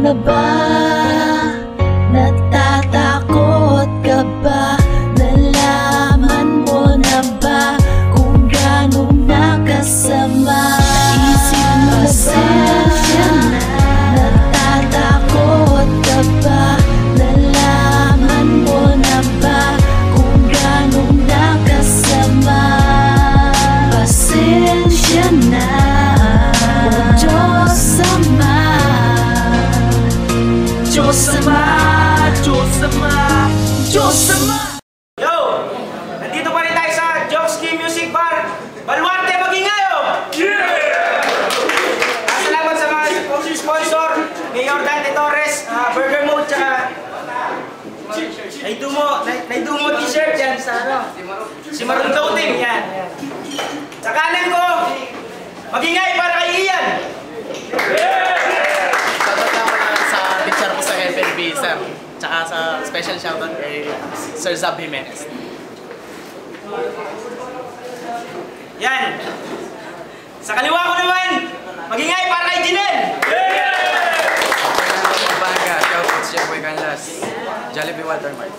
na ba? Natatakot ka ba? Nalaman mo na ba kung gano'ng nakasama? Naisip mo na ba? Natatakot ka ba? Nalaman mo na ba kung gano'ng nakasama? Pasensya na, o Diyos Ama. Diyos Ama, Diyos Ama, Diyos Ama. Yo! Nandito pa rin tayo sa Jokski Music Bar, Baluarte, Magingayo! Yeah! Salamat sa mga sponsor, Mayor Dante Torres, Burger Mode, tsaka Naidumo t-shirt yan sa ano? Si Marun Clothing, yan. Sa kanan ko, Magingay para kay Ian! Shoutout ako na sa picture ko sa FNB, sir. Tsaka sa special shoutout kay Sir Zab Jimenez. Yan. Sa kaliwa ko naman, Magingay para kay Jinel! Pampanga, shoutout siya Boy Canlas. Jollibee Watermark.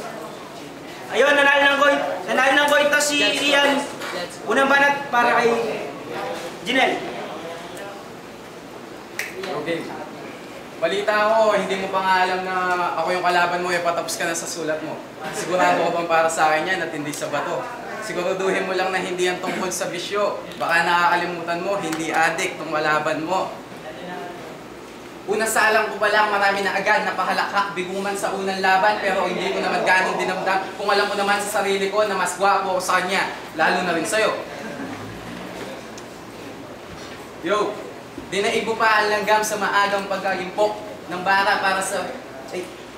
Ayun, nanalo ng coin to si Ian. Unang banat para kay Jinel. Okay. Balita ko, hindi mo pa nga alam na ako yung kalaban mo, patapos ka na sa sulat mo. Sigurado ko bang para sa akin yan at hindi sa bato? Siguraduhin mo lang na hindi yan tungkol sa bisyo. Baka nakakalimutan mo, hindi adik tong kalaban mo. Una sa alam ko pa lang, marami na agad napahalakak, biguman sa unang laban, pero hindi ko naman ganong dinamdam kung alam ko naman sa sarili ko na mas gwapo ako sa kanya, lalo na rin sa'yo. Yo! Dinaig mo pa ang langgam sa maagang pag-iimpok ng bara para sa...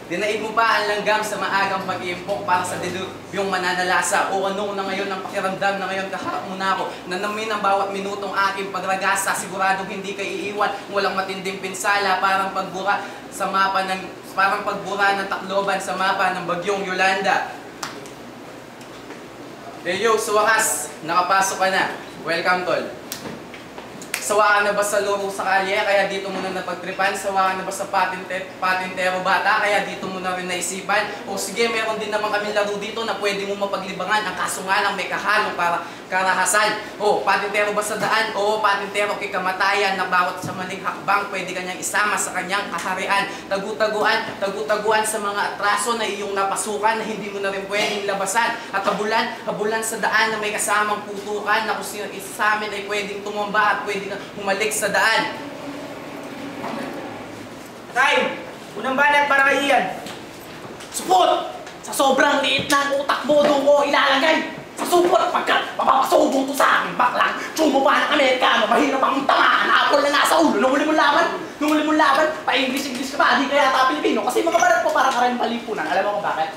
Dinaig mo pa ang langgam sa maagang pag-iimpok para sa dilubyong mananalasa. O ano na ngayon ang pakiramdam na ngayon kaharap mo na ako. Nanamin ang bawat minutong aking pagragasa. Siguradong hindi ka iiwan. Walang matinding pinsala. Parang pagbura sa mapa ng... Parang pagbura ng Tacloban sa mapa ng bagyong Yolanda. Eh yo, sa wakas, nakapasok ka na. Welcome, tol. Sawa ka na ba sa laro sa kalye, kaya dito mo na napagtripan? Sawa ka na ba sa patintero bata, kaya dito mo na rin naisipan? O sige, meron din naman kami laro dito na pwede mo mapaglibangan. Ang kaso nga lang may kahalong para karahasan. O, patintero ba sa daan? Oo, patintero kay kamatayan na bawat sa maling hakbang, pwede kanyang isama sa kanyang kaharian. Tagutaguan sa mga atraso na iyong napasukan na hindi mo na rin pwedeng labasan. At habulan sa daan na may kasamang putukan na kung sino isa sa amin ay pwedeng tumamba at pwedeng humalik sa daan. Time! Unang banat para kay Ian. Supot! Sa sobrang liit ng utak mo, doon ko ilalagay. Sa supot, pagkat mapapasubong to sa akin, baklang, tsumo pa ng Amerikano, mahirap ang tamaan, apple na nasa ulo. Nung huli mong laban, pa-English ka ba, di kaya ta Pilipino. Kasi mga balat mo para ka rin palipunan. Alam mo kung bakit?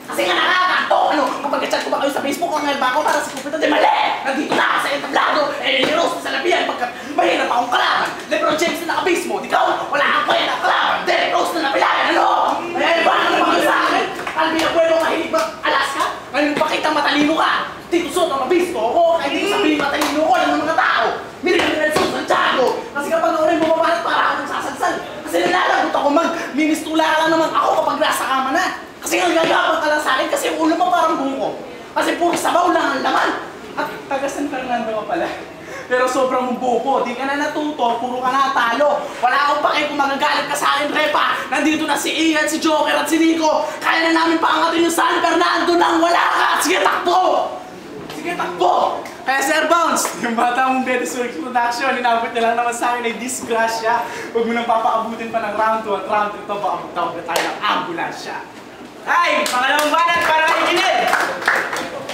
Kasi nga nakakato, kapag chat ko ba kayo sa Facebook, ang ba ako para sa kupita, di mali! Nandito na sa entablado, liros sa labihan, pagkat mahirap akong kalaban. Lebron James na nakabase mo, ikaw, wala kang kwenta kalaban. Derek Rose na napilayan, Ayan, ba naman mga sa akin? Alvin Abuelo, mahilig ba Alaska? Ngayon pakitang matalino ka. Dito suot ang mabis ko ako, kahit di ko sabihin matalino ko lang ng mga tao. Miriam Santiago. Kasi kapag naurin bumabalat para ako nagsasagsal. Kasi nilalagot ako mag-ministula ka lang naman ako kapag nasa kama na. Kasi nagagapang ka lang sa akin kasi yung ulo mo parang bungo. Kasi puro sabaw lang ang laman. At taga San Fernando ka pala. Pero sobrang bubo, di ka na natuto, puro ka natalo. Wala akong pake kung magagalit ka sa akin, Repa. Nandito na si Ian, si Joker at si Nico. Kaya na namin paangatin yung San Fernando nang wala ka. Sige, takbo! Sige, takbo! Kaya Sir Bounce, yung bata mong Betty Surix Production, inabot niya lang naman sa akin ay disgrasya. Huwag mo nang papaabutin pa ng round 2 at round 3 to, baka magtawag na tayo ng ambulansya. Ay! Pangalawang banat para kay Jinel.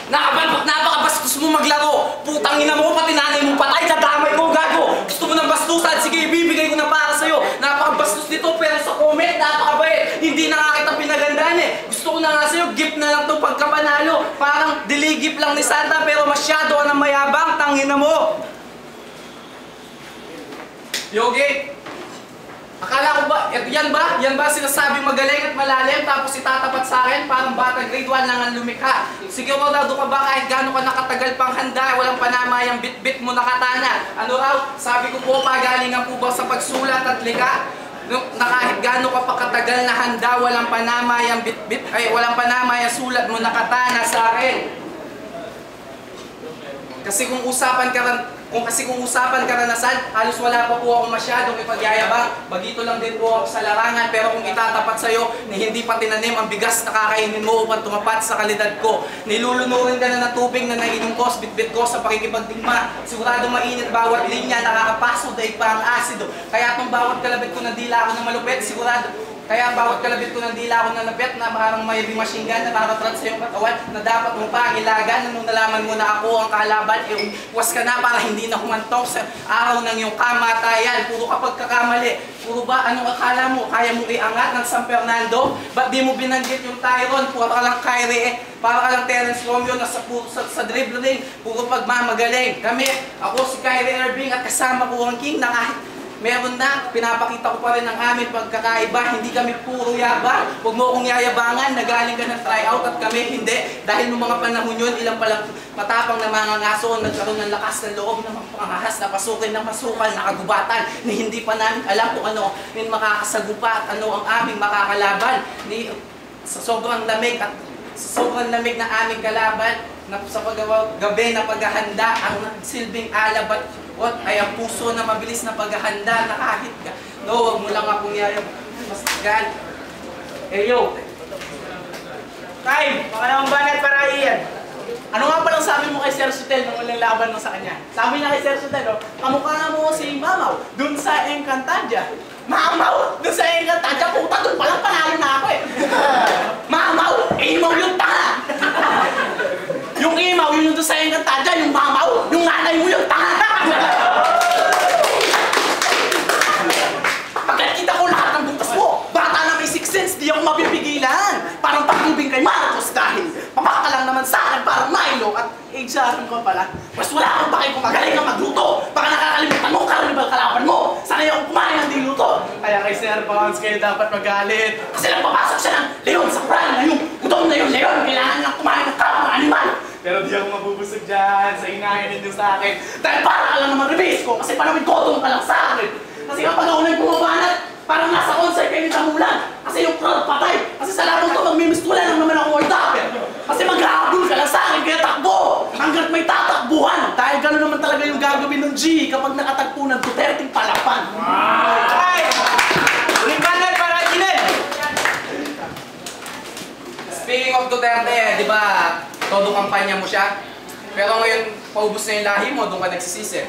Napakabastos mo maglaro! Putang ina mo, pati nanay mo patay, dadamay ko, gago! Gusto mo ng bastusan? Sige, ibibigay ko na para sa'yo! Napakabastos nito, pero sa comment, napakabait! Hindi na nga kita pinagandaan eh! Gusto ko na nga sa'yo, gift na lang itong pagkapanalo! Parang diligip lang ni Santa, pero masyado ka ng mayabang, tangina mo! Yogi! Akala ko ba, yan ba sinasabi magaling at malalim tapos itatapat sa akin parang bata grade 1 lang ang lumikha. Sigurado ka ba kahit gaano ka nakatagal pang handa, walang panamayang bit-bit mo nakatana? Ano raw? Sabi ko po, pagalingan po ba sa pagsulat at likha? na kahit gaano ka pa katagal na handa, walang panamayang bitbit, ay walang panamayang sulat mo nakatana sa akin. Kasi kung usapan karanasan, halos wala pa po ako masyadong ipagyayabang. Bagito lang din po ako sa larangan, pero kung itatapat sa'yo na hindi pa tinanim ang bigas na kakainin mo upang tumapat sa kalidad ko, nilulunurin ka na ng tubig na nainom ko, bitbit ko sa pakikipagdigma. Sigurado mainit bawat linya, nakakapaso daig pa ang asido. Kaya itong bawat kalabit ko ng dila ako na malupit, Kaya bawat kalabit ko ng dila ako na lapit na parang may machine gun na nakatrat sa iyong katawan na dapat mo pa ang ilagan nung nalaman mo na ako ang kalaban, iwas ka na para hindi na humantong sa araw ng iyong kamatayan. Puro ka pagkakamali. Puro ba anong akala mo? Kaya mo iangat ng San Fernando? Ba't di mo binanggit yung Tyron? Puro ka lang Kyrie, para ka lang Terence Romeo na sa dribbling. Puro pagmamagaling. Ako si Kyrie Irving at kasama ko ang King na kahit meron na, pinapakita ko pa rin ang aming pagkakaiba. Hindi kami puro yaba. Huwag mo akong yayabangan, nagaling ka ng tryout at kami hindi. Dahil noong mga panahon yun, ilang palang matapang na mga ngaso nagkaroon ng lakas ng loob ng mga pangahas na pasukin ng masukal na kagubatan ni hindi pa namin alam kung ano yung makakasagupa at ano ang aming makakalaban. Sa sobrang lamig na aming kalaban, sa gabi na paghahanda, ang silbing alab ay ang puso na mabilis na paghahanda na kahit ka. No, huwag mo lang akong mastigan. Yo! Time! Baka naman banat para iyan. Ano nga palang sabi mo kay Sir Sutel nung walang laban mo sa kanya? Sabi niya kay Sir Sutel, kamukha mo si Mamaw dun sa Encantadia. Mamaw! Dun sa Encantadia, puta, dun palang panalo na ako eh. Mamaw! Imaw yung tanga! Yung imaw, yun dun sa Encantadia, yung Mamaw, yung nanay mo yung tanga! Pagkakita ko lahat ng butas mo, bata na may 6 sense, di ako mapipigilan. Parang pagtubing kay Marcos dahil pamaka lang naman sa akin, parang Milo at exam ko pala. Mas wala akong pakay kung magaling kang magluto. Baka nakakalimutan mo, karnibal kalaban mo. Sanay akong kumain ng diluto. Kaya kay Sir Bounce kayo dapat magalit. Kasi lang papasok siya ng leon sa Quran na yung gutom na yung leon. Kailangan lang kumain ng kapang animal. Pero di ako mabubusog dyan sa inahin ninyo sa akin. Dahil para ka lang naman release ko kasi panawin kodong ka lang sa akin. Kasi kapag ako na'y bumabanat, parang nasa concert kayo ni Tamulan. Kasi yung crowd patay. Kasi sa labang to, magmimistulan lang naman ako ordaper. Kasi maghahabol ka lang sa akin, kaya takbo. Hanggat may tatakbuhan. Dahil gano'n naman talaga yung gagawin ng G kapag nakatagpo ng Duterte'ng palapan. Ay! Uling banat para Ginel! Speaking of Duterte, di ba, todo kampanya mo siya? Pero ngayon, paubos na yung lahi mo, doon ka nagsisisi.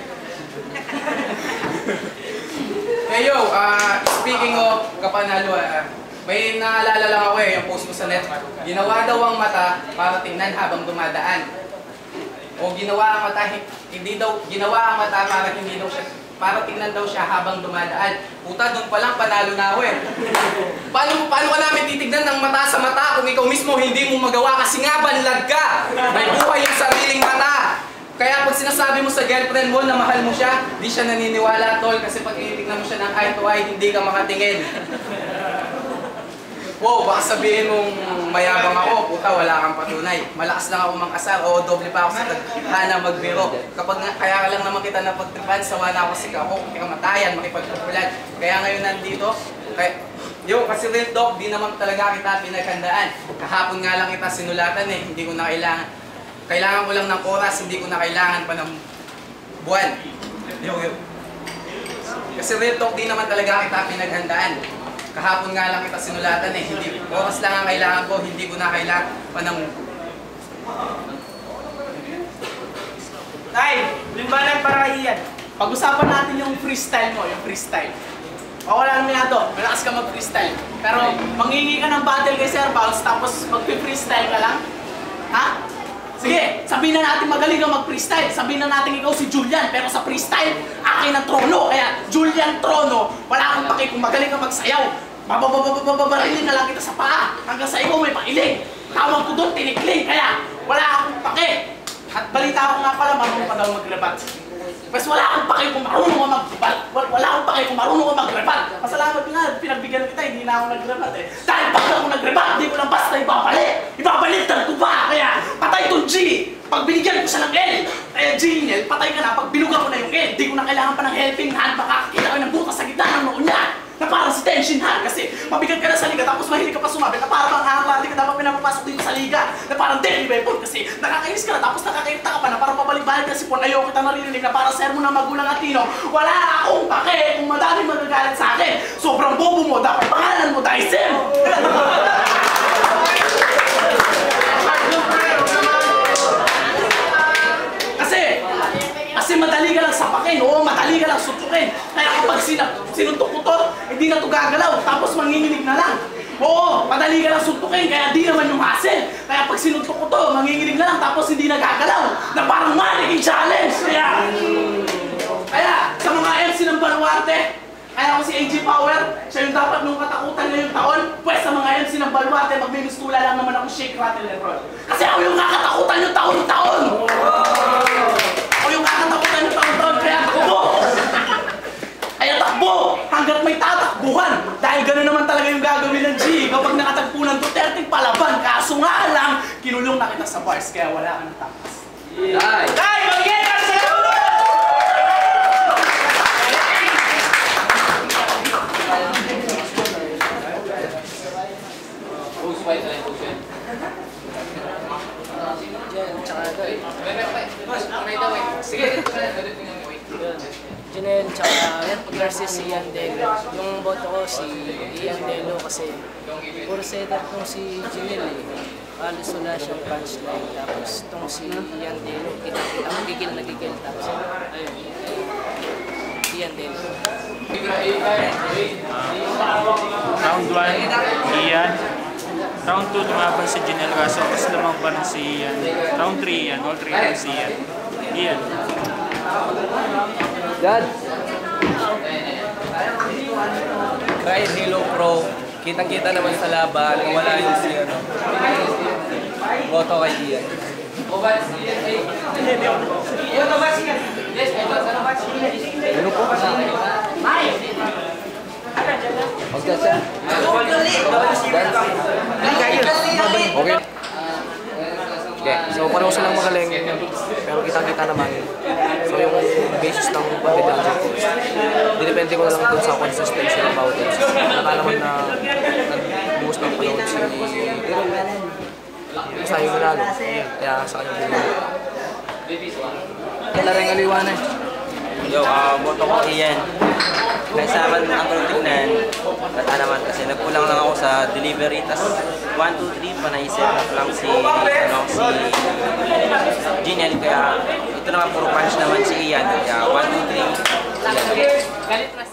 Hey yo, speaking of kapanalo, may naalala lang ako yung post mo sa net. Ginawa daw ang mata para tingnan habang dumadaan. O ginawa ang mata para hindi daw siya, para tingnan daw siya habang dumadaan. Puta, doon pa lang panalo na ako eh. Paano ka namin titignan ng mata sa mata kung ikaw mismo hindi mo magawa kasi nga banlag ka? May buhay yung sariling mata. Kaya pag sinasabi mo sa girlfriend mo na mahal mo siya, di siya naniniwala, tol, kasi pag tinitignan mo siya ng eye to eye, hindi ka makatingin. Wow, baka sabihin mong mayabang ako, puta, wala kang patunay. Malakas lang ako mang-asar, o doble pa ako sa tadhana magbiro. Kaya ka lang naman kita napagtripan, sawa na ako si Kako, kamatayan, makipagpupulan. Kaya ngayon nandito, kasi real talk, di naman talaga kita pinaghandaan. Kahapon nga lang kita sinulatan eh, hindi ko na kailangan. Kailangan ko lang ng oras, hindi ko na kailangan pa ng buwan. Kasi real talk, di naman talaga kita pinaghandaan. Kahapon nga lang kita sinulatan eh. Oras lang ang kailangan ko, hindi ko na kailangan pa ng... Time! Uling banat para iyan. Pag-usapan natin yung freestyle mo, yung freestyle. O wala naman yan to, malakas ka mag-freestyle. Pero mangingi ka ng battle kay Sir Bounce, tapos mag-freestyle ka lang. Ha? Sige, sabihin na natin magaling ka mag-freestyle. Sabihin na natin ikaw si Julian, pero sa freestyle, akin ang trono. Kaya Julian Trono, wala akong paki kung magaling ka magsayaw. Babarilin na lang kita sa paa hanggang sa ikaw may pailing. Tawag ko doon, tinikling. Kaya wala akong paki. At balita ko nga pala, marunong pa daw mag-rebat. Mas wala akong paki kung marunong ka mag-rebat. Wala akong paki kung marunong ka mag-rebat. Pasalamat nga, pinagbigyan kita, hindi na ako nag-rebat eh. Dahil pag ako nag-rebat, hindi ko lang basta ibabalik. Ibabaliktad ko pa. Kaya patay itong G. Pag binigyan ko siya ng L, kaya G-L, patay ka na. Pag binuga ko na yung L, di ko na kailangan pa ng helping hand. Makakakita ko ng butas sa gitna ng noo niya. Na parang si Tenshin Han kasi mabigat ka na sa liga tapos mahilig ka pa sumabit na parang ang hindi ka dapat pinapapasok dito sa liga na parang Deadly Weapon kasi nakakainis ka na tapos nakakairita ka pa na parang pabalik-balik na sipon. Ayaw kita naririnig na parang sermon ng magulang at tino. Wala akong pake kung madaming magagalit sa akin. Sobrang bobo mo, dapat pangalan mo Dyson. Kasi madali ka lang sapakin, oo, madali ka lang sutukin. Kaya kapag sinuntok ko to, hindi na to gagalaw, tapos manginginig na lang. Oo, madali ka lang suntukin, kaya di naman yung hassle. Kaya pag sinuntok ko to, manginginig na lang, tapos hindi na gagalaw. Na parang mannequin challenge. Kaya sa mga MC ng Baluarte, kaya ako si AJ Power, siya yung dapat nung katakutan ngayong taon. Pwes sa mga MC ng Baluarte, magmimistula lang naman ako shake, rattle, and roll. Kasi ako yung nakatakutan yung taon-taon. Ako yung kakatakutan yung taon-taon, kaya takbo! Kaya takbo! Hanggat may tatakbuhan! Dahil gano'n naman talaga yung gagawin ng G kapag nakatagpo ng Duterte palaban. Kaso nga lang, kinulong na kita sa bars, kaya wala ka ng tapas. Tay! Mag-get ka sa ulo! Janelle, tsaka versus si Ian Delo. Yung boto ko si Ian Delo kasi puro setup tong si Janelle eh. Halos wala siyang punchline. Tapos tong si Ian Delo, kita-kita magigil na gigil. Tapos ayun, Ian Delo. Round 1, Ian. Round 2, lumaban si Janelle Gaso. Tapos lumaban si Ian. Round 3, Ian. All 3 rounds si Ian. Ian. Dad! Cry Halo Pro. Kitang-kita naman sa laban. Wala yung si ano. Boto kay Ian. Ano po? Magkasa? Okay. Okay, so pareho silang magaling, pero kita-kita naman. So yung basis ng pagdadaan ko, dinepende ko na lang dun sa consistency ng bawat ito. Naka naman na nag-boost ng load si basta yung manalo, kaya sa kanya bumili. Kaya rin aliwanan. Yo, boto ko Ian. Kaysa naman ang tignan, bata naman kasi nagkulang lang ako sa delivery. Tas 1, 2, 3, panay-set lang si Janelle. Kaya ito naman puro punch naman si Ian. Kaya 1, 2, 3, Ian.